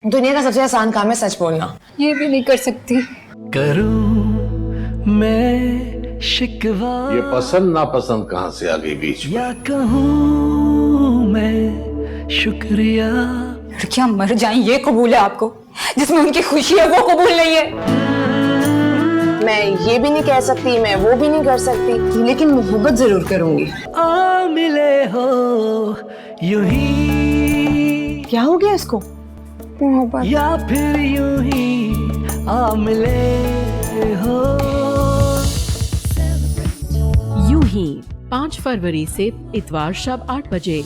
दुनिया का सबसे आसान काम है सच बोलना। ये भी नहीं कर सकती। करूं मैं शिकवा, ये पसंद नापसंद कहाँ से आ गई बीच में? या कहूं मैं शुक्रिया। लड़कियां मर जाएं ये कबूल है आपको, जिसमें उनकी खुशी है वो कबूल नहीं है। मैं ये भी नहीं कह सकती, मैं वो भी नहीं कर सकती, लेकिन मोहब्बत जरूर करूंगी। आ मिले हो यूं ही, क्या हो गया इसको? मोहब्बत या फिर यूं ही आ मिले हो। यूं ही 5 फरवरी से इतवार शाम 8 बजे।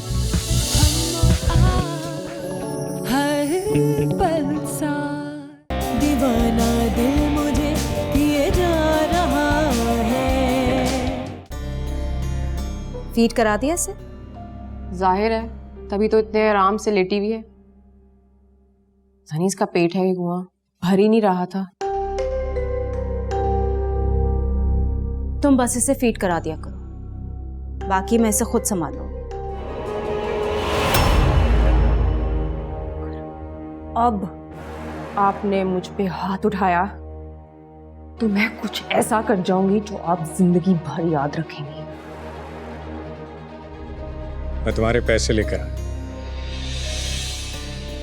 दीवाना दिल मुझे किए जा रहा है। फीड करा दिया इसे? जाहिर है, तभी तो इतने आराम से लेटी हुई है। सनीस का पेट है, कुआं भर ही नहीं रहा था। तुम बस इसे फीड करा दिया करो, बाकी मैं इसे खुद संभाल लूंगी। अब आपने मुझ पे हाथ उठाया तो मैं कुछ ऐसा कर जाऊंगी जो आप जिंदगी भर याद रखेंगी। मैं तुम्हारे पैसे लेकर आया।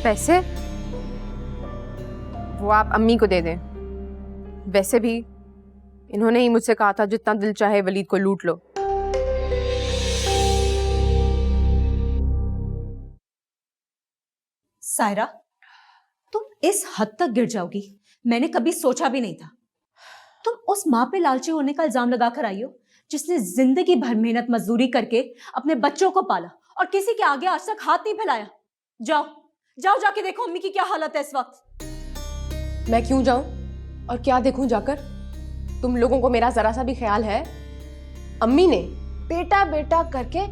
पैसे? वो आप अम्मी को दे दें। वैसे भी इन्होंने ही मुझसे कहा था जितना दिल चाहे वलीद को लूट लो। सायरा, तुम इस हद तक गिर जाओगी मैंने कभी सोचा भी नहीं था। तुम उस माँ पे लालची होने का इल्जाम लगाकर आई हो जिसने जिंदगी भर मेहनत मजदूरी करके अपने बच्चों को पाला और किसी के आगे आज तक हाथ नहीं फैलाया। जाओ जाओ, जाके देखो अम्मी की क्या हालत है इस वक्त। मैं क्यों जाऊं और क्या देखूं जाकर? तुम लोगों को मेरा जरा सा भी ख्याल है? अम्मी ने बेटा बेटा करके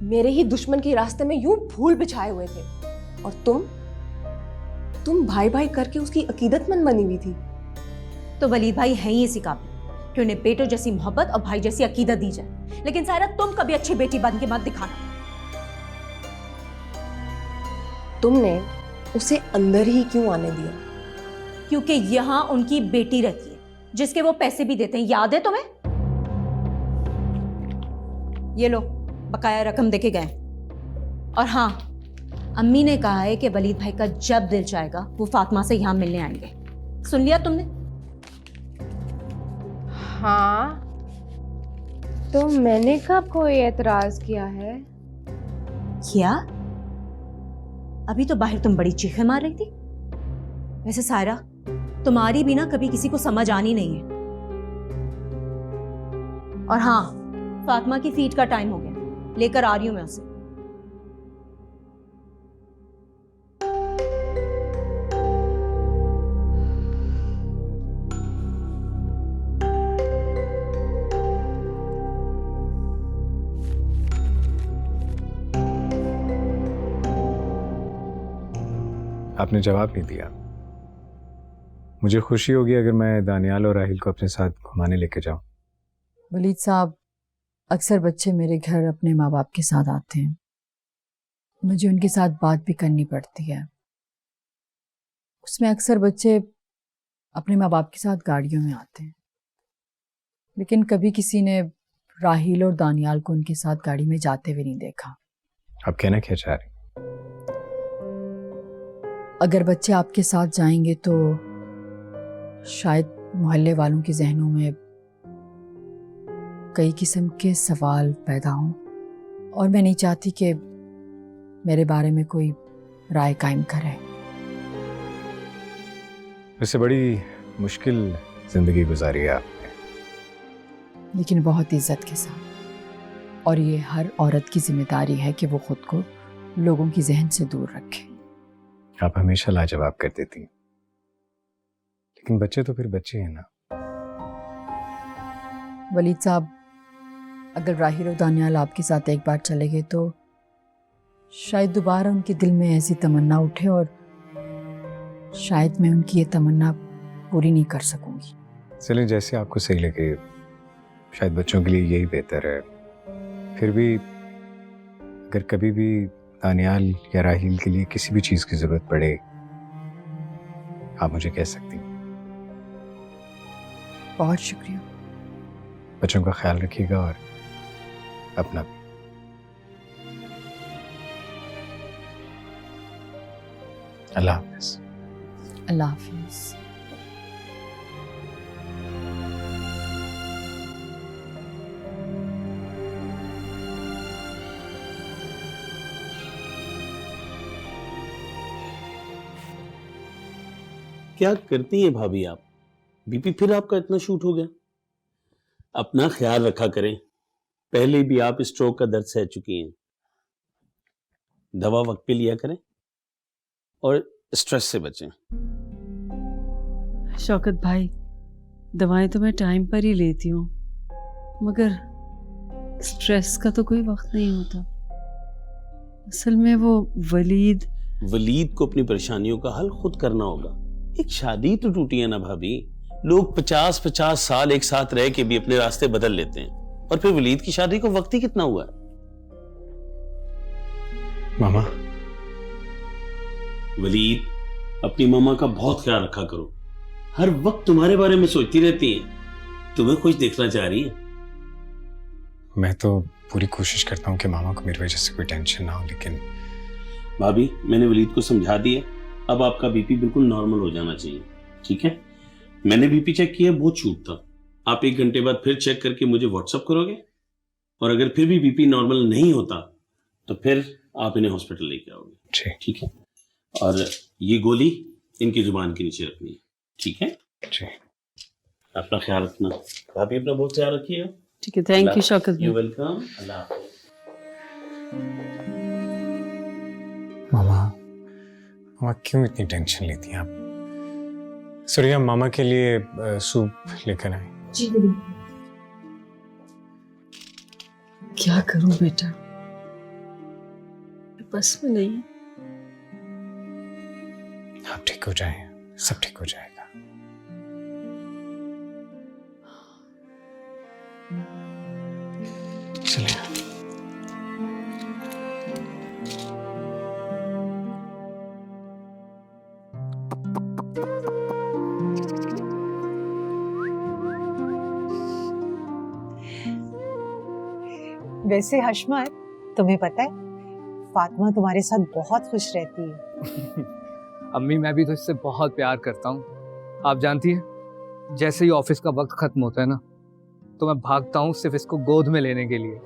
मेरे ही दुश्मन के रास्ते में यूं फूल बिछाए हुए थे, और तुम भाई भाई करके उसकी अकीदतमंद बनी हुई थी। तो वलीद भाई है ही इसी काबिल कि उन्हें बेटों जैसी मोहब्बत और भाई जैसी अकीदत दी जाए। लेकिन सायरा, तुम कभी अच्छी बेटी बन के मत दिखाना। तुमने उसे अंदर ही क्यों आने दिया? क्योंकि यहां उनकी बेटी रहती है जिसके वो पैसे भी देते हैं, याद है तुम्हें? ये लो, बकाया रकम देके गए। और हाँ, अम्मी ने कहा है कि वलीद भाई का जब दिल चाहेगा वो फातिमा से यहां मिलने आएंगे। सुन लिया तुमने? हाँ, तो मैंने कब कोई एतराज किया है? क्या? अभी तो बाहर तुम बड़ी चीखें मार रही थी। वैसे सायरा, तुम्हारी भी ना कभी किसी को समझ आनी नहीं है। और हाँ, फातिमा की फीड का टाइम हो गया, लेकर आ रही हूं मैं उसे। आपने जवाब नहीं दिया। मुझे खुशी होगी अगर मैं दानियाल और राहिल को अपने साथ घुमाने लेके जाऊं। वलीद साहब, अक्सर बच्चे मेरे घर अपने माँ बाप के साथ आते हैं। मुझे उनके साथ बात भी करनी पड़ती है। उसमें अक्सर बच्चे अपने माँ बाप के साथ गाड़ियों में आते हैं, लेकिन कभी किसी ने राहिल और दानियाल को उनके साथ गाड़ी में जाते हुए नहीं देखा। आप कहना क्या चाह रही? अगर बच्चे आपके साथ जाएंगे तो शायद मोहल्ले वालों के जहनों में कई किस्म के सवाल पैदा हों, और मैं नहीं चाहती कि मेरे बारे में कोई राय कायम करे। वैसे बड़ी मुश्किल जिंदगी गुजारी है आपने, लेकिन बहुत इज्जत के साथ। और ये हर औरत की जिम्मेदारी है कि वो खुद को लोगों की जहन से दूर रखे। आप हमेशा लाजवाब कर देती, लेकिन बच्चे तो फिर बच्चे हैं ना। वलीद साहब, अगर राहिल और दानियाल आपके साथ एक बार चले गए तो शायद दोबारा उनके दिल में ऐसी तमन्ना उठे, और शायद मैं उनकी ये तमन्ना पूरी नहीं कर सकूंगी। चलें, जैसे आपको सही लगे। शायद बच्चों के लिए यही बेहतर है। फिर भी अगर कभी भी दानियाल या राहिल के लिए किसी भी चीज़ की ज़रूरत पड़े आप मुझे कह सकती हैं। बहुत शुक्रिया। बच्चों का ख्याल रखिएगा और अपना भी। अल्लाह हाफिज। अल्लाह हाफिज। क्या करती हैं भाभी आप? बीपी फिर आपका इतना शूट हो गया? अपना ख्याल रखा करें, पहले भी आप स्ट्रोक का दर्द सह चुकी हैं। दवा वक्त पे लिया करें और स्ट्रेस से बचें। शौकत भाई, दवाएं तो मैं टाइम पर ही लेती हूँ, मगर स्ट्रेस का तो कोई वक्त नहीं होता। असल में वो वलीद को अपनी परेशानियों का हल खुद करना होगा। एक शादी तो टूटी है ना भाभी। लोग 50-50 साल एक साथ रह के भी अपने रास्ते बदल लेते हैं, और फिर वलीद की शादी को वक्त ही कितना हुआ है। मामा, वलीद, अपनी मामा का बहुत ख्याल रखा करो। हर वक्त तुम्हारे बारे में सोचती रहती है। तुम्हें कुछ देखना चाह रही है? मैं तो पूरी कोशिश करता हूँ कि मामा को मेरी वजह से कोई टेंशन ना हो, लेकिन भाभी, मैंने वलीद को समझा दिया। अब आपका बीपी बिल्कुल नॉर्मल हो जाना चाहिए, ठीक है? मैंने बीपी चेक किया, बहुत शूट था। आप 1 घंटे बाद फिर चेक करके मुझे व्हाट्सएप करोगे, और अगर फिर भी बीपी नॉर्मल नहीं होता तो फिर आप इन्हें हॉस्पिटल लेके आओगे, ठीक है? और ये गोली इनकी जुबान के नीचे रखनी है, ठीक है? जी। अपना ख्याल रखना भाभी, अपना बहुत ख्याल रखिएगा। ठीक है, थैंक यू शौकत भाई। You welcome. अल्लाह हाफिज। मामा क्यों इतनी टेंशन लेती हैं आप? सूर्या, मामा के लिए सूप लेकर आए। जी दीदी। क्या करूं बेटा, बस में नहीं है। आप ठीक हो जाए, सब ठीक हो जाएगा। चलिए। वैसे हशमत, तुम्हें पता है फातिमा तुम्हारे साथ बहुत खुश रहती है। अम्मी, मैं भी तो इससे बहुत प्यार करता हूँ। आप जानती हैं, जैसे ही ऑफिस का वक्त खत्म होता है ना, तो मैं भागता हूँ सिर्फ इसको गोद में लेने के लिए।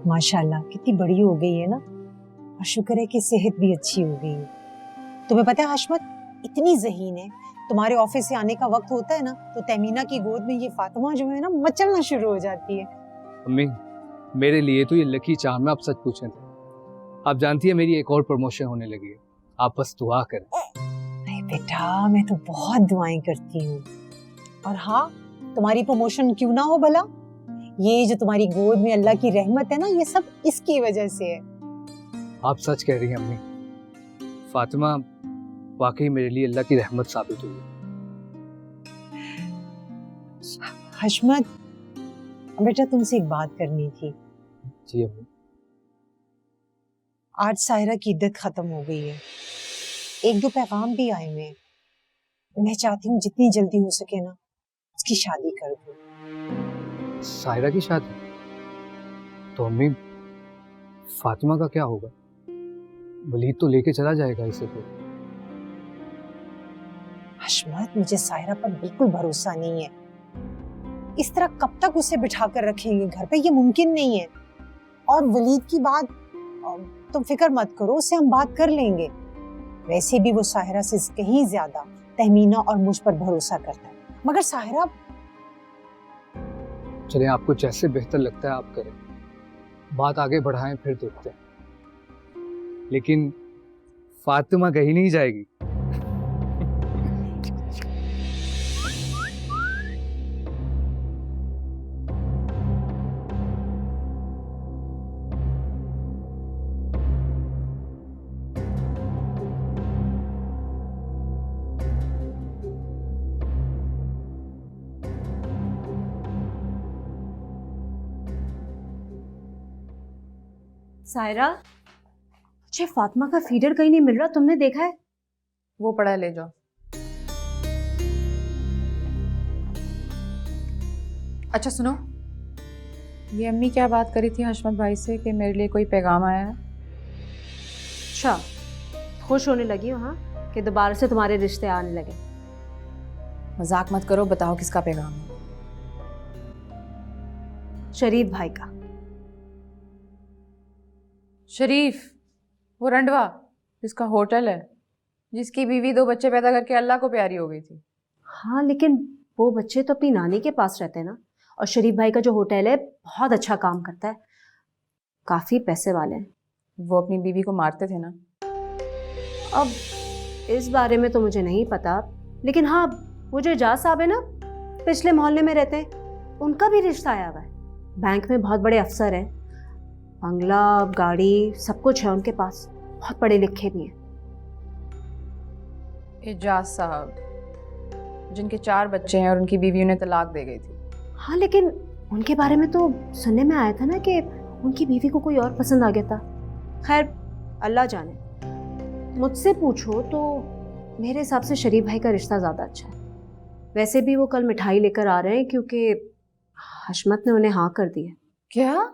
माशाल्लाह, कितनी बड़ी हो गई है ना, और शुक्र है कि सेहत भी अच्छी हो गई है। तुम्हें पता है हशमत, इतनी ज़हीन है, तुम्हारे ऑफिस से आने का वक्त होता है ना, तो तमीना की गोद में ये फातिमा जो है ना, मचलना शुरू हो जाती है। अम्मी, मेरे लिए तो ये लकी चार्म है, आप सच पूछें तो। आप जानती है मेरी एक और प्रमोशन होने लगी है, आप बस दुआ करें। अरे बेटा, मैं तो बहुत दुआएं करती हूँ। और हाँ, तुम्हारी प्रमोशन क्यों ना हो भला, ये जो तुम्हारी गोद में अल्लाह की रहमत है ना, ये सब इसकी वजह से है। आप सच कह रही हैं अम्मी, फातिमा वाकई मेरे लिए अल्लाह की रहमत साबित हुई। हशमत बेटा, तुमसे एक बात करनी थी। जी अम्मी। आज सायरा की इद्दत खत्म हो गई है, 1-2 पैगाम भी आए हुए हैं। मैं चाहती हूँ जितनी जल्दी हो सके ना, उसकी शादी कर दूँ। सायरा की शादी? तो अम्मी, फातिमा का क्या होगा? वलीद तो लेके चला जाएगा इसे फिर। हशमत, मुझे सायरा पर बिल्कुल भरोसा नहीं है। इस तरह कब तक उसे बिठा कर रखेंगे घर पे, ये मुमकिन नहीं है। और वलीद की बात तुम फिक्र मत करो, उससे हम बात कर लेंगे। वैसे भी वो साहिरा से कहीं ज्यादा तहमीना और मुझ पर भरोसा करता है। मगर साहिरा, चलिए, आपको जैसे बेहतर लगता है आप करें, बात आगे बढ़ाएं फिर देखते हैं। लेकिन फातिमा कहीं नहीं जाएगी। सायरा, मुझे फातिमा का फीडर कहीं नहीं मिल रहा, तुमने देखा है? वो पड़ा है, ले जाओ। अच्छा सुनो, ये अम्मी क्या बात करी थी हशमत भाई से कि मेरे लिए कोई पैगाम आया है? अच्छा, खुश होने लगी हो हाँ कि दोबारा से तुम्हारे रिश्ते आने लगे? मजाक मत करो, बताओ किसका पैगाम है? शरीफ भाई का। शरीफ, वो रंडवा जिसका होटल है, जिसकी बीवी 2 बच्चे पैदा करके अल्लाह को प्यारी हो गई थी। हाँ लेकिन वो बच्चे तो अपनी नानी के पास रहते हैं ना, और शरीफ भाई का जो होटल है बहुत अच्छा काम करता है, काफी पैसे वाले हैं। वो अपनी बीवी को मारते थे ना? अब इस बारे में तो मुझे नहीं पता, लेकिन हाँ वो जो एजाज साहब है ना, पिछले मोहल्ले में रहते हैं, उनका भी रिश्ता आया हुआ है। बैंक में बहुत बड़े अफसर हैं, बंगला गाड़ी सब कुछ है उनके पास, बहुत पढ़े लिखे भी हैं। एजाज साहब जिनके 4 बच्चे हैं और उनकी बीवी उन्हें तलाक दे गई थी। हाँ लेकिन उनके बारे में तो सुनने में आया था ना कि उनकी बीवी को कोई और पसंद आ गया था। खैर अल्लाह जाने, मुझसे पूछो तो मेरे हिसाब से शरीफ भाई का रिश्ता ज़्यादा अच्छा है। वैसे भी वो कल मिठाई लेकर आ रहे हैं क्योंकि हशमत ने उन्हें हाँ कर दी है। क्या?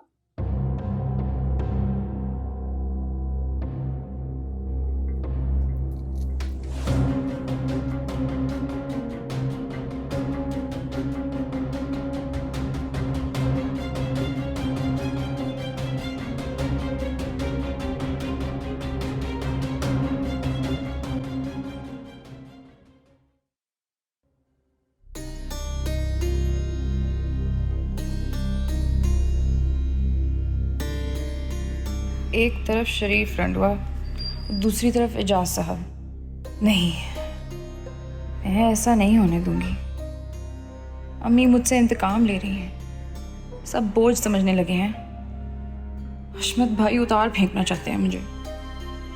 एक तरफ शरीफ रंडवा, दूसरी तरफ एजाज साहब। नहीं, मैं ऐसा नहीं होने दूंगी। अम्मी मुझसे इंतकाम ले रही हैं, सब बोझ समझने लगे हैं। हशमत भाई उतार फेंकना चाहते हैं मुझे।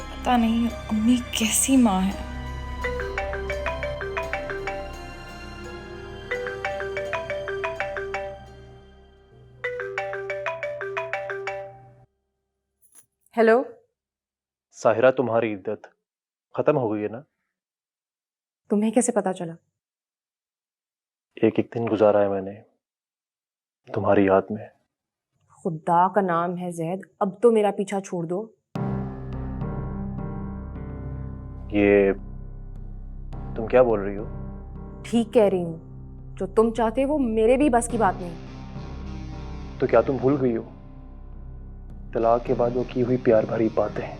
पता नहीं अम्मी कैसी माँ है। हेलो साहिरा, तुम्हारी इद्दत खत्म हो गई है ना? तुम्हें कैसे पता चला? एक एक दिन गुजारा है मैंने तुम्हारी याद में। खुदा का नाम है जैद, अब तो मेरा पीछा छोड़ दो। ये तुम क्या बोल रही हो? ठीक कह रही हूँ, जो तुम चाहते हो वो मेरे भी बस की बात नहीं। तो क्या तुम भूल गई हो तलाक के बाद वो की हुई प्यार भरी बातें,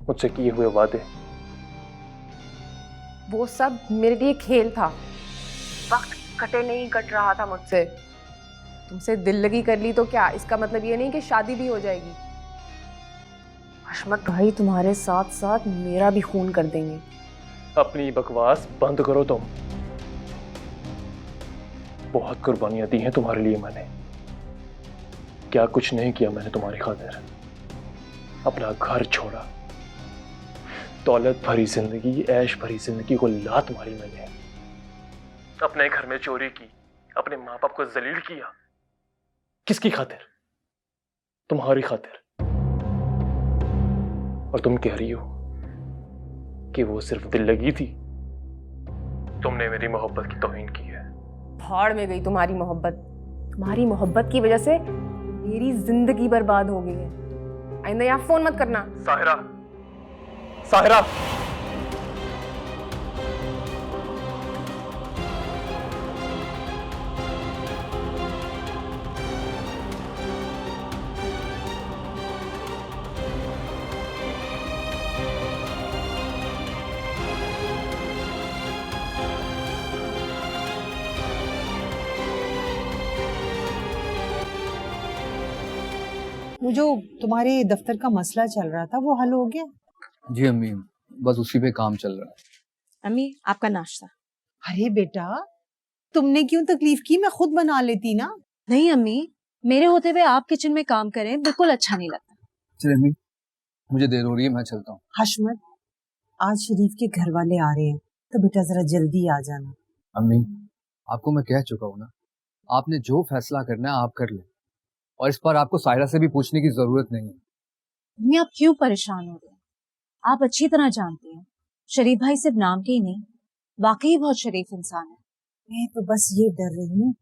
मुझसे किए हुए वादे? वो सब मेरे लिए खेल था, वक्त कटे नहीं कट रहा था मुझसे। तुमसे दिल लगी कर ली तो क्या इसका मतलब ये नहीं कि शादी भी हो जाएगी। हशमत भाई तुम्हारे साथ साथ मेरा भी खून कर देंगे। अपनी बकवास बंद करो तुम। बहुत कुर्बानियां दी हैं तुम्हारे लिए मैंने, क्या कुछ नहीं किया मैंने तुम्हारी खातिर। अपना घर छोड़ा, दौलत भरी जिंदगी, ऐश भरी जिंदगी को लात मारी मैंने। अपने घर में चोरी की, अपने माँ बाप को जलील किया। किसकी खातिर? तुम्हारी खातिर। और तुम कह रही हो कि वो सिर्फ दिल लगी थी। तुमने मेरी मोहब्बत की तौहीन की है। भाड़ में गई तुम्हारी मोहब्बत। तुम्हारी मोहब्बत की वजह से मेरी जिंदगी बर्बाद हो गई है। आइंदा यहाँ फोन मत करना। साहिरा, साहिरा, वो जो तुम्हारे दफ्तर का मसला चल रहा था वो हल हो गया? जी अम्मी, बस उसी पे काम चल रहा है। अम्मी आपका नाश्ता। अरे बेटा, तुमने क्यों तकलीफ की, मैं खुद बना लेती ना। नहीं अम्मी, मेरे होते हुए आप किचन में काम करें बिल्कुल अच्छा नहीं लगता। चलिए अम्मी, मुझे देर हो रही है, मैं चलता हूँ। हशमत, आज शरीफ के घर वाले आ रहे हैं तो बेटा जरा जल्दी आ जाना। अम्मी, आपको मैं कह चुका हूँ ना, आपने जो फैसला करना है आप कर ले, और इस पर आपको सायरा से भी पूछने की जरूरत नहीं है। अम्मी आप क्यों परेशान हो रहे हैं? आप अच्छी तरह जानते हैं शरीफ भाई सिर्फ नाम के ही नहीं, वाकई बहुत शरीफ इंसान है। मैं तो बस ये डर रही हूँ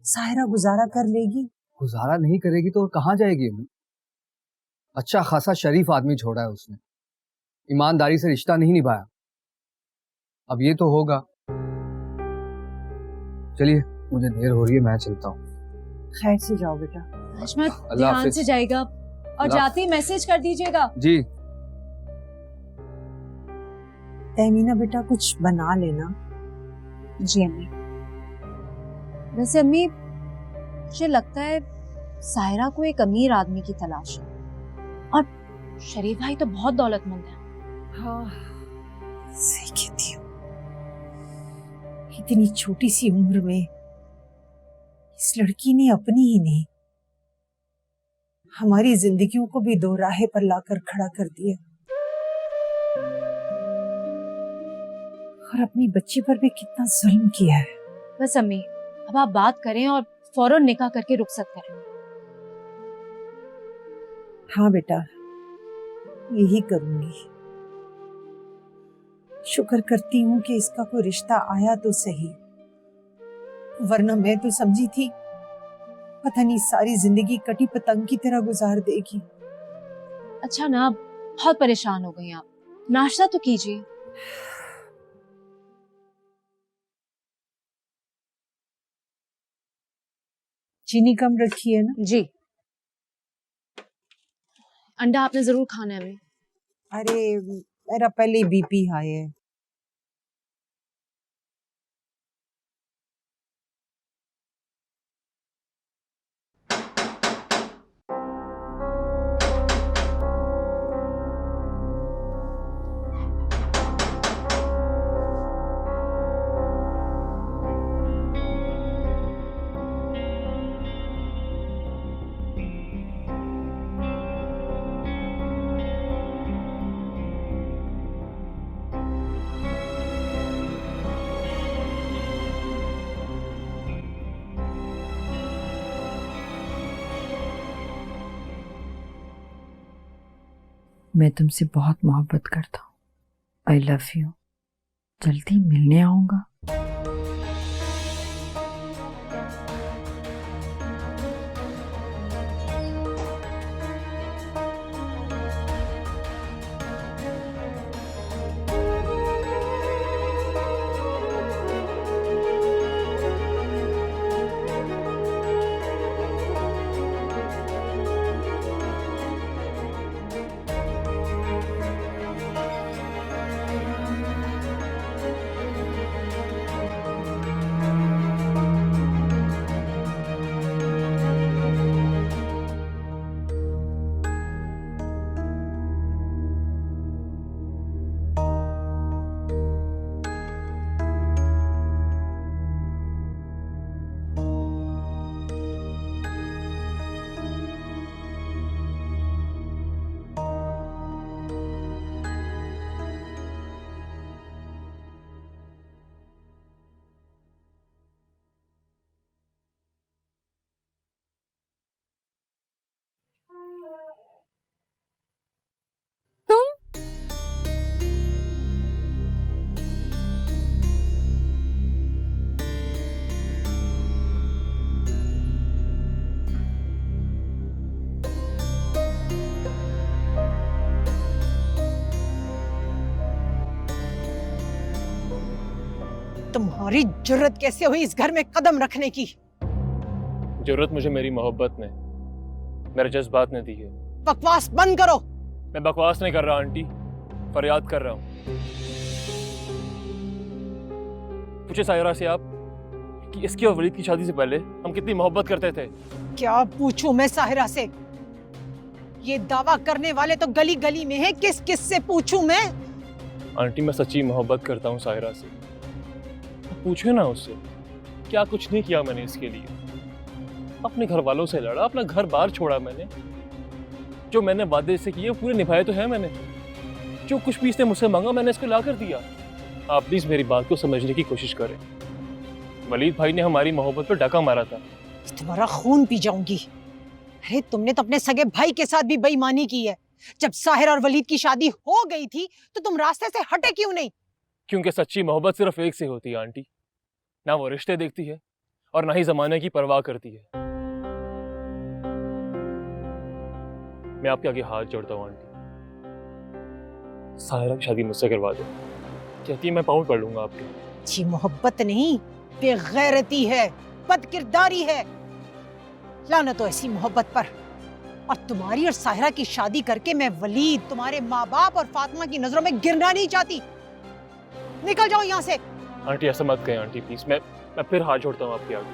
साहिरा गुजारा कर लेगी। गुजारा नहीं करेगी तो और कहाँ जाएगी अम्मी? अच्छा खासा शरीफ आदमी छोड़ा है उसने, ईमानदारी से रिश्ता नहीं निभाया। अब ये तो होगा। चलिए मुझे देर हो रही है, मैं चलता हूँ। खैर से जाओ बेटा। अजमत अल्लाह ध्यान हाफिज। से जाएगा और अल्लाह- जाते ही मैसेज कर दीजिएगा। जी। तहमीना बेटा कुछ बना लेना। जी अम्मी। वैसे अम्मी मुझे लगता है सायरा को एक अमीर आदमी की तलाश है, और शरीफ भाई तो बहुत दौलतमंद है। हाँ सही कहती हो। इतनी छोटी सी उम्र में इस लड़की ने अपनी ही नहीं हमारी जिंदगियों को भी दो राहे पर लाकर खड़ा कर दिया, और अपनी बच्ची पर भी कितना जुल्म किया है। बस अम्मी अब आप बात करें और फौरन निकाह करके रुखसत करें। हाँ बेटा यही करूंगी। शुक्र करती हूँ कि इसका कोई रिश्ता आया तो सही, वरना मैं तो समझी थी पता नहीं सारी जिंदगी कटी पतंग की तरह गुजार देगी। अच्छा ना, बहुत परेशान हो गई आप, नाश्ता तो कीजिए। चीनी कम रखी है ना? जी। अंडा आपने जरूर खाना है अभी। अरे मेरा पहले बीपी हाई है। मैं तुमसे बहुत मोहब्बत करता हूँ। I love you. जल्दी मिलने आऊंगा। तुम्हारी जुर्रत कैसे हुई इस घर में कदम रखने की? जरूरत मुझे मेरी मोहब्बत ने, मेरे जज्बात ने दी है। बकवास बंद करो। मैं बकवास नहीं कर रहा आंटी, फरियाद कर रहा हूँ। पूछे सायरा से आप कि इसकी और वलीद की शादी से पहले हम कितनी मोहब्बत करते थे। क्या पूछूं मैं साहिरा से? ये दावा करने वाले तो गली गली में हैं, किस किस से पूछूं मैं? आंटी मैं सच्ची मोहब्बत करता हूँ सायरा से। पूछे ना उससे, क्या कुछ नहीं किया मैंने इसके लिए। अपने घर वालों से लड़ा, अपना घर बार छोड़ा मैंने। जो मैंने वादे से किए पूरे निभाए तो हैं मैंने। जो कुछ भी इसने मुझसे मांगा मैंने इसको ला कर दिया। आप प्लीज मेरी बात को समझने की कोशिश करें। वलीद भाई ने हमारी मोहब्बत पर डाका मारा था। तुम्हारा खून पी जाऊंगी। अरे तुमने तो अपने सगे भाई के साथ भी बेईमानी की है, जब साहिर और वलीद की शादी हो गई थी तो तुम रास्ते से हटे क्यों नहीं? क्योंकि सच्ची मोहब्बत सिर्फ एक से होती है आंटी। ना वो रिश्ते देखती है और ना ही जमाने की परवाह करती है। मैं आपके आगे हाथ जोड़ता हूँ आंटी, साहिरा की शादी मुझसे करवा दो। कहती है मैं पाँव पड़ लूंगा आपके। जी मोहब्बत नहीं, बेगैरती है, बदकिरदारी है। लानत तो ऐसी मोहब्बत पर। और तुम्हारी और साहिरा की शादी करके मैं वलीद, तुम्हारे माँ बाप और फातिमा की नजरों में गिरना नहीं चाहती। निकल जाओ यहाँ से। आंटी ऐसा मत कहें आंटी प्लीज, मैं फिर हाथ जोड़ता हूँ आपके आगे।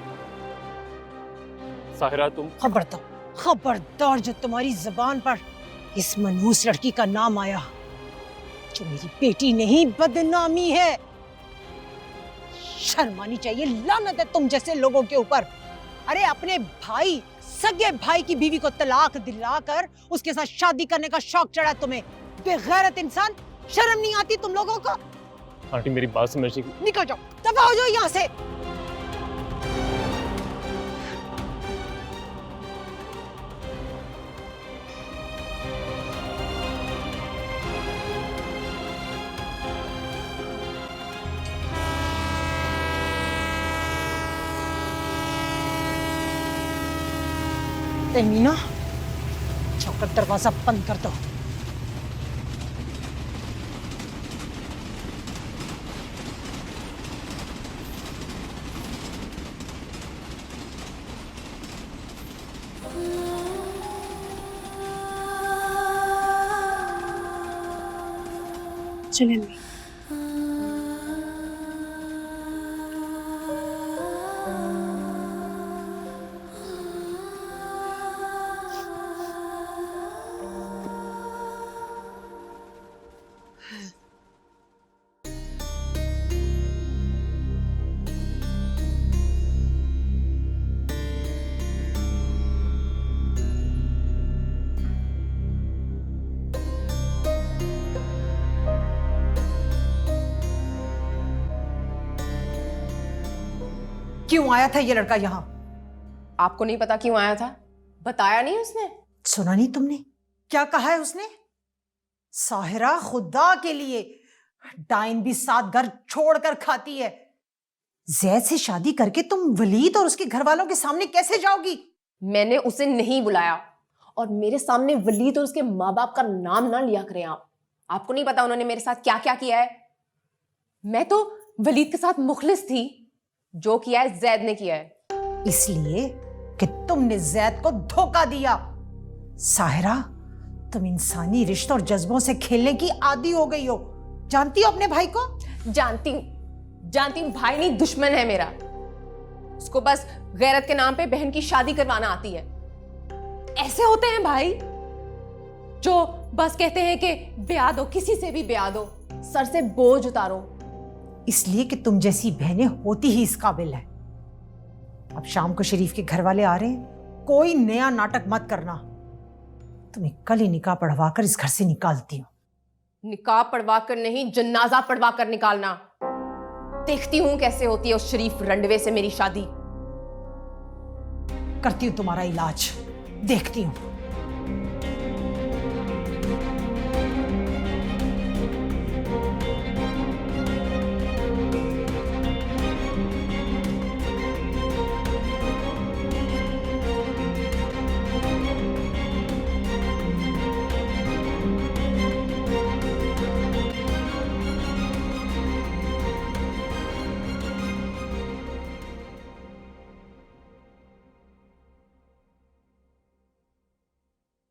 साहिरा तुम खबरदार, खबरदार जो तुम्हारी जुबान पर इस मनहूस लड़की का नाम आया, जो मेरी बेटी नहीं बदनामी है। शर्म आनी चाहिए, लानत है तुम जैसे लोगों के ऊपर। अरे अपने भाई, सगे भाई की बीवी को तलाक दिलाकर उसके साथ शादी करने का शौक चढ़ा तुम्हें। बेगैरत इंसान, शर्म नहीं आती तुम लोगों को? आंटी मेरी बात समझिए। निकल जाओ, दफा हो जाओ यहाँ से। मीना, चौकट दरवाजा बंद कर दो। चलिए अम्मी। क्यों आया था ये लड़का यहाँ? आपको नहीं पता क्यों आया था? बताया नहीं उसने? सुना नहीं तुमने? क्या कहा है उसने? साहिरा खुदा के लिए, डाइन भी 7 घर छोड़कर खाती है। जैद से शादी करके तुम वलीद और उसके घर वालों के सामने कैसे जाओगी? मैंने उसे नहीं बुलाया, और मेरे सामने वलीद और उसके माँ बाप का नाम ना लिया करें आप। आपको नहीं पता उन्होंने मेरे साथ क्या क्या किया है। मैं तो वलीद के साथ मुखलिस थी, जो किया है जैद ने किया है। इसलिए कि तुमने जैद को धोखा दिया। साहिरा, तुम इंसानी रिश्तों और जज्बों से खेलने की आदी हो गई हो। जानती हो अपने भाई को? जानती हूं, भाई नहीं दुश्मन है मेरा। उसको बस गैरत के नाम पे बहन की शादी करवाना आती है। ऐसे होते हैं भाई जो बस कहते हैं कि ब्याह दो, किसी से भी ब्याह दो, सर से बोझ उतारो। इसलिए कि तुम जैसी बहनें होती ही इस काबिल है। अब शाम को शरीफ के घर वाले आ रहे हैं, कोई नया नाटक मत करना। तुम्हें कल ही निकाह पढ़वा कर इस घर से निकालती हूं। निकाह पढ़वा कर नहीं, जनाजा पढ़वा कर निकालना। देखती हूं कैसे होती है उस शरीफ रंडवे से मेरी शादी। करती हूं तुम्हारा इलाज, देखती हूं।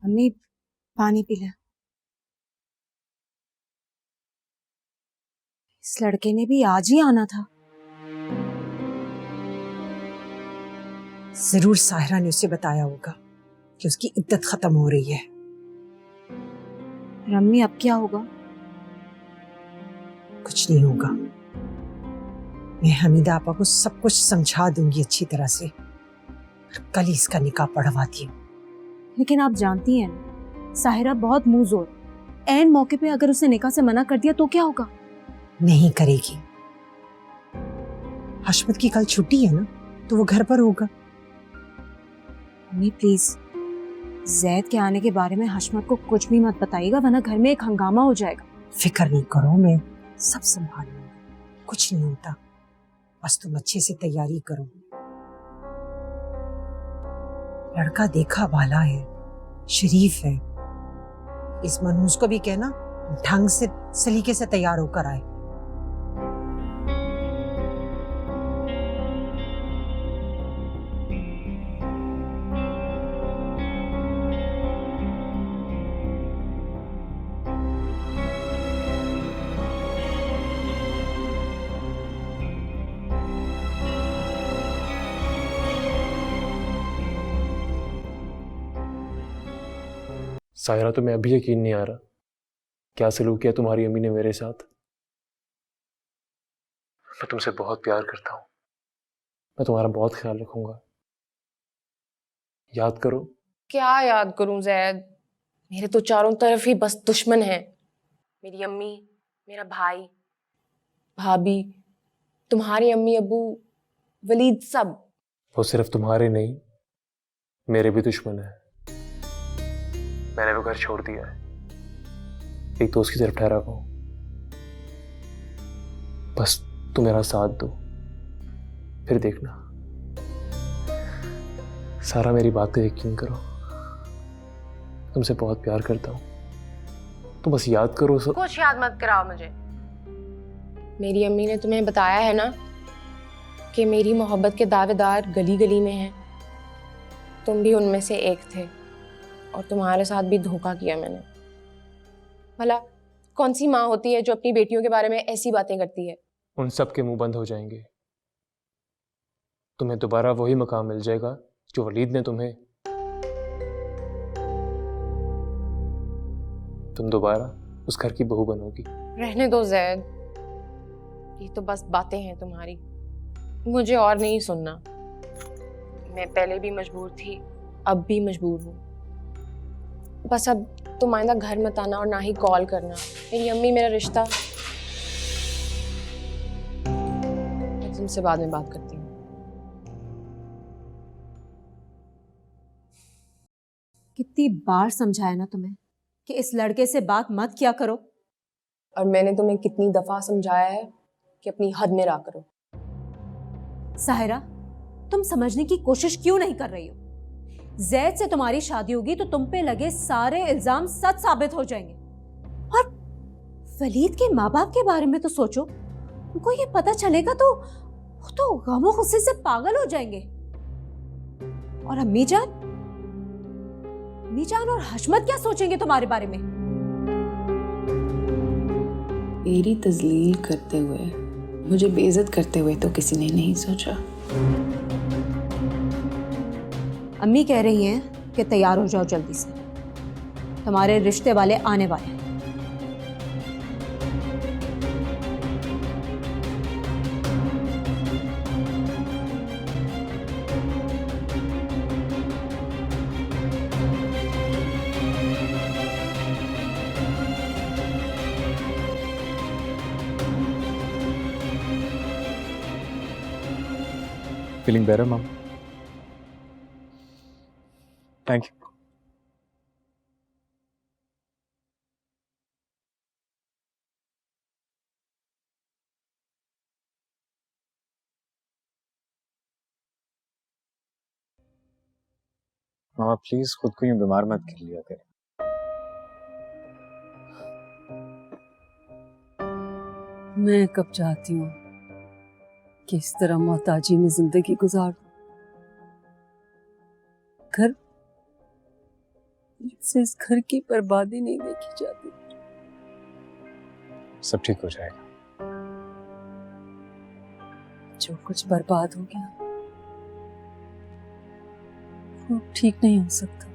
अम्मी पानी पी ले। इस लड़के ने भी आज ही आना था। जरूर साहिरा ने उसे बताया होगा कि उसकी इद्दत खत्म हो रही है। अम्मी अब क्या होगा? कुछ नहीं होगा। मैं हमीदा आपा को सब कुछ समझा दूंगी अच्छी तरह से। कल ही इसका निकाह पढ़वाती हूँ। लेकिन आप जानती हैं साहिरा बहुत मुंह जोर, ऐन मौके पे अगर उसे निकाह से मना कर दिया तो क्या होगा? नहीं करेगी। हशमत की कल छुट्टी है ना, तो वो घर पर होगा। अम्मी प्लीज, जैद के आने के बारे में हशमत को कुछ भी मत बताइएगा, वरना घर में एक हंगामा हो जाएगा। फिक्र नहीं करो, मैं सब संभाल लूंगी, कुछ नहीं होता। बस तुम अच्छे से तैयारी करो। लड़का देखा वाला है, शरीफ है। इस मनूज को भी कहना ढंग से सलीके से तैयार होकर आए। सायरा, तुम्हें अभी यकीन नहीं आ रहा क्या सलूक किया तुम्हारी अम्मी ने मेरे साथ। मैं तुमसे बहुत प्यार करता हूँ, मैं तुम्हारा बहुत ख्याल रखूंगा। याद करो। क्या याद करूं जैद, मेरे तो चारों तरफ ही बस दुश्मन हैं। मेरी अम्मी, मेरा भाई, भाभी, तुम्हारी अम्मी अबू, वलीद, सब। वो सिर्फ तुम्हारे नहीं, मेरे भी दुश्मन है। मैंने वो घर छोड़ दिया है, एक दोस्त की तरफ ठहरा हूं। बस तुम मेरा साथ दो, फिर देखना। सारा मेरी बात पे यकीन करो, तुमसे बहुत प्यार करता हूं। तुम बस याद करो सब। कुछ याद मत कराओ मुझे। मेरी अम्मी ने तुम्हें बताया है ना कि मेरी मोहब्बत के दावेदार गली गली में हैं। तुम भी उनमें से एक थे और तुम्हारे साथ भी धोखा किया मैंने। भला कौन सी माँ होती है जो अपनी बेटियों के बारे में ऐसी बातें करती है? उन सब के मुंह बंद हो जाएंगे। तुम्हें दोबारा वही मकाम मिल जाएगा जो वलीद ने तुम्हें। तुम दोबारा उस घर की बहू बनोगी। रहने दो जैद, ये तो बस बातें हैं तुम्हारी, मुझे और नहीं सुनना। मैं पहले भी मजबूर थी, अब भी मजबूर हूँ। बस अब तुम आइंदा घर मत आना और ना ही कॉल करना। मेरी अम्मी, मेरा रिश्ता। मैं तुमसे बाद में बात करती हूँ। कितनी बार समझाया ना तुम्हें कि इस लड़के से बात मत किया करो। और मैंने तुम्हें कितनी दफा समझाया है कि अपनी हद में रहा करो। साहिरा, तुम समझने की कोशिश क्यों नहीं कर रही हो? जैद से तुम्हारी शादी होगी तो तुम पे लगे सारे इल्जाम सच साबित हो जाएंगे। और वलीद के माँ बाप के बारे में तो सोचो, उनको ये पता चलेगा तो वो तो गमो गुस्से से पागल हो जाएंगे। और अम्मी जान और हशमत क्या सोचेंगे तुम्हारे बारे में? मेरी तजलील करते हुए, मुझे बेइज्जत करते हुए तो किसी ने नहीं सोचा। अम्मी कह रही हैं कि तैयार हो जाओ जल्दी से, तुम्हारे रिश्ते वाले आने वाले हैं। फीलिंग बेटर मम? Thank you. मामा प्लीज खुद को यूं बीमार मत कर लिया करें। मैं कब चाहती हूँ कि इस तरह मोहताजी में जिंदगी गुजार दूं। घर से इस घर की बर्बादी नहीं देखी जाती। सब ठीक हो जाएगा। जो कुछ बर्बाद हो गया वो ठीक नहीं हो सकता।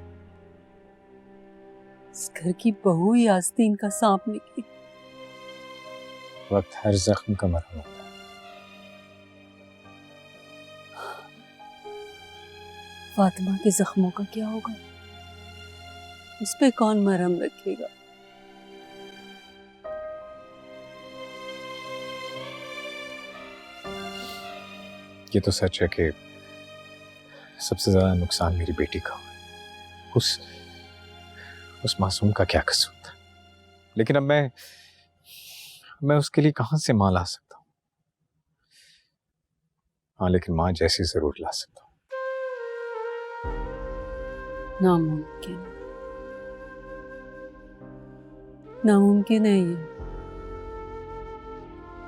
इस घर की बहू ही आस्तीन का सांप निकली। वक्त हर जख्म का मरहम होता है। फातिमा के जख्मों का क्या होगा? उस पे कौन मरहम रखेगा? ये तो सच है कि सबसे ज्यादा नुकसान मेरी बेटी का हुआ। उस मासूम का क्या कसूर था? लेकिन अब मैं उसके लिए कहां से मां ला सकता हूं? हाँ, लेकिन मां जैसी जरूर ला सकता हूं। नामुमकिन, नामुमकिन है ये।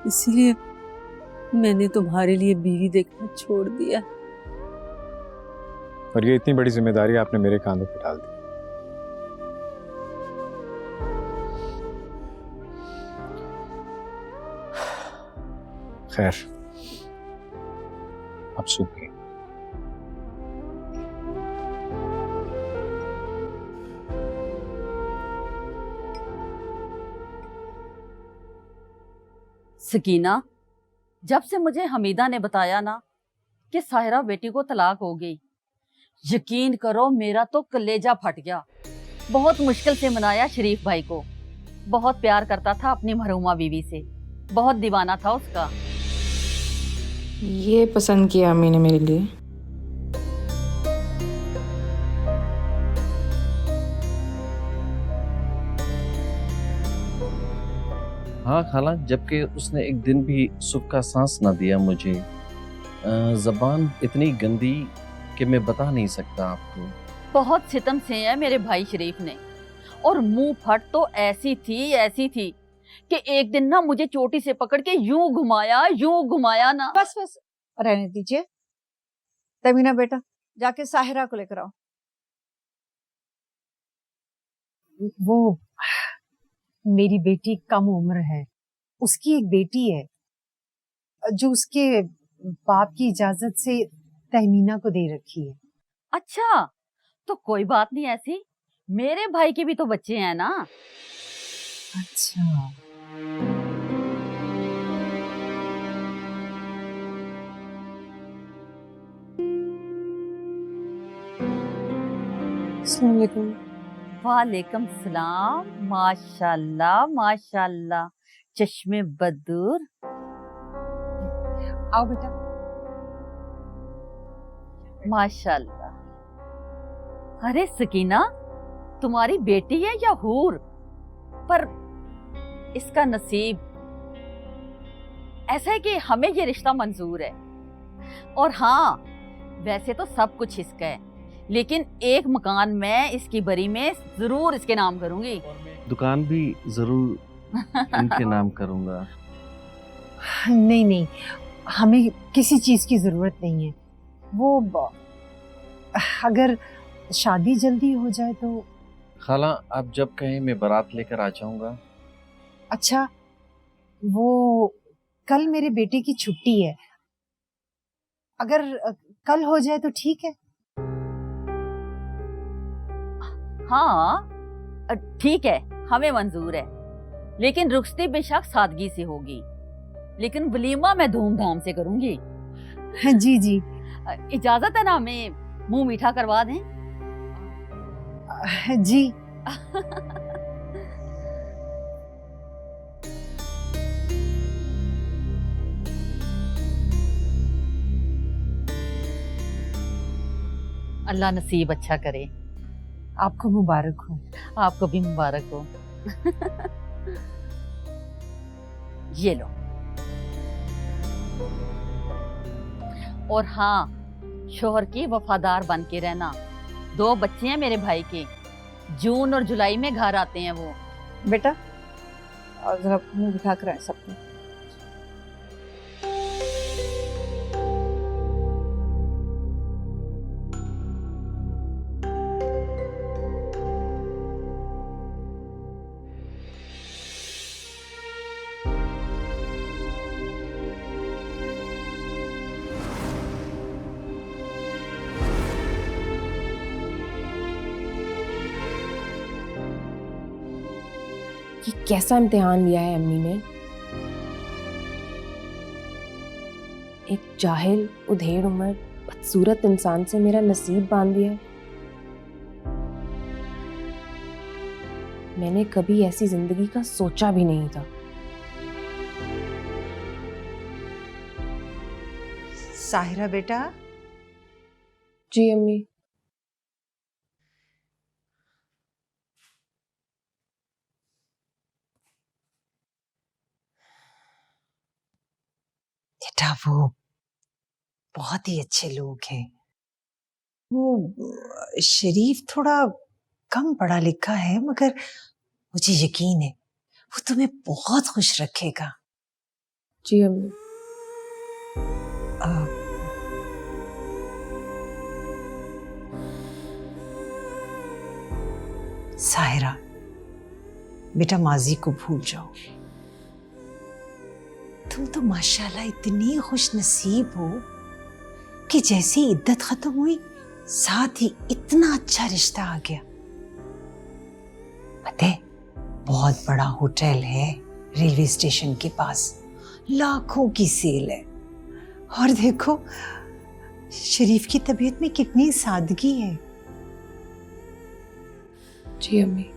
इसलिए मैंने तुम्हारे लिए बीवी देखना छोड़ दिया। और ये इतनी बड़ी जिम्मेदारी आपने मेरे कांधों पर डाल दी। खैर, अब सूख गई। सकीना, जब से मुझे हमीदा ने बताया ना कि साहिरा बेटी को तलाक हो गई, यकीन करो मेरा तो कलेजा फट गया। बहुत मुश्किल से मनाया शरीफ भाई को। बहुत प्यार करता था अपनी मरहुमा बीवी से, बहुत दीवाना था उसका। ये पसंद किया अम्मी ने मेरे लिए। हाँ खाला, जबकि उसने एक दिन भी सुख का सांस ना दिया मुझे। जबान इतनी गंदी कि मैं बता नहीं सकता आपको। बहुत सितम से है मेरे भाई शरीफ ने, और मुंह फट तो ऐसी थी कि एक दिन ना मुझे चोटी से पकड़ के यूं घुमाया ना। बस रहने दीजिए। तमीना बेटा, जाके साहिरा को लेकर आओ। वो मेरी बेटी कम उम्र है, उसकी एक बेटी है जो उसके बाप की इजाजत से तहमीना को दे रखी है। अच्छा, तो कोई बात नहीं ऐसी, मेरे भाई के भी तो बच्चे हैं ना। अच्छा, अस्सलाम वालेकुम। वालेकुम सलाम। माशाल्लाह माशाल्लाह, चश्मे बदूर। आओ बेटा। माशाल्लाह। अरे सकीना, तुम्हारी बेटी है या हूर? पर इसका नसीब ऐसा है कि हमें ये रिश्ता मंजूर है। और हाँ, वैसे तो सब कुछ इसका है, लेकिन एक मकान मैं इसकी बरी में जरूर इसके नाम करूंगी। दुकान भी जरूर इनके नाम करूंगा। नहीं, हमें किसी चीज की जरूरत नहीं है। वो अगर शादी जल्दी हो जाए तो। खाला, आप जब कहें मैं बारात लेकर आ जाऊंगा। अच्छा, वो कल मेरे बेटे की छुट्टी है, अगर कल हो जाए तो ठीक है। हाँ ठीक है, हमें मंजूर है, लेकिन रुखसती बेशक सादगी से होगी, लेकिन वलीमा मैं धूमधाम से करूंगी। जी जी। इजाजत है ना, हमें मुंह मीठा करवा दें? जी। अल्लाह नसीब अच्छा करे। आपको मुबारक हो। आपको भी मुबारक हो। ये लो। और हाँ, शोहर की वफादार बन के रहना। 2 बच्चे हैं मेरे भाई के, जून और जुलाई में घर आते हैं वो। बेटा, और जरा मुंह दिखा कर आए सबको। ये कैसा इम्तिहान लिया है अम्मी ने। एक जाहिल, उधेड़ उम्र, बदसूरत इंसान से मेरा नसीब बांध दिया। मैंने कभी ऐसी जिंदगी का सोचा भी नहीं था। साहिरा बेटा। जी अम्मी। बेटा वो बहुत ही अच्छे लोग हैं। वो शरीफ थोड़ा कम पढ़ा लिखा है, मगर मुझे यकीन है वो तुम्हें बहुत खुश रखेगा। जी अम्मी। साहिरा, बेटा माजी को भूल जाओ। तुम तो माशाल्लाह इतनी खुश नसीब हो कि जैसी इद्दत खत्म हुई साथ ही इतना अच्छा रिश्ता आ गया। पता है, बहुत बड़ा होटल है रेलवे स्टेशन के पास, लाखों की सेल है। और देखो शरीफ की तबीयत में कितनी सादगी है। जी अम्मी।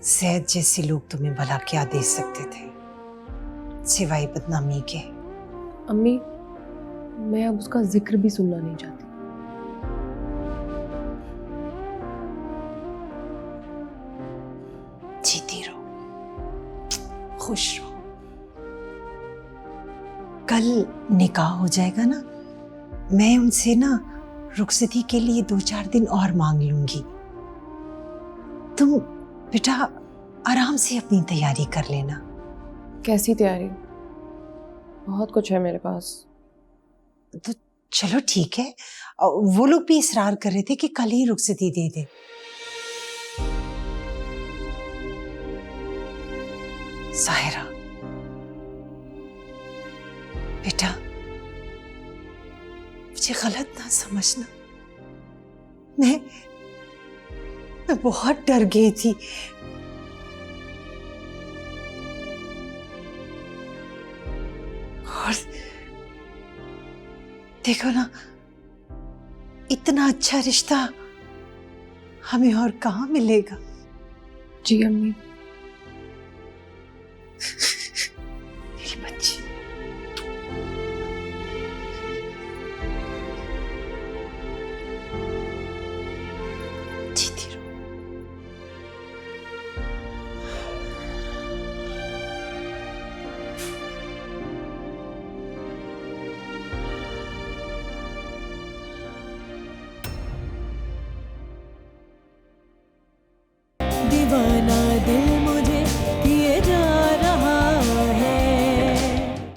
सैयद जैसे लोग तुम्हें भला क्या दे सकते थे सिवाय बदनामी के। अम्मी, मैं अब उसका जिक्र भी सुनना नहीं चाहती। जीती रहो, खुश रहो। कल निकाह हो जाएगा ना, मैं उनसे ना रुखसती के लिए 2-4 दिन और मांग लूंगी। तुम बेटा आराम से अपनी तैयारी कर लेना। कैसी तैयारी? बहुत कुछ है मेरे पास। तो चलो ठीक है, वो लोग भी इसरार कर रहे थे कि कल ही रुखसती दे दे। साहिरा बेटा, मुझे गलत ना समझना, मैं बहुत डर गई थी। और देखो ना, इतना अच्छा रिश्ता हमें और कहाँ मिलेगा। जी अम्मी। मेरी बच्ची। जीती रहो। दीवाना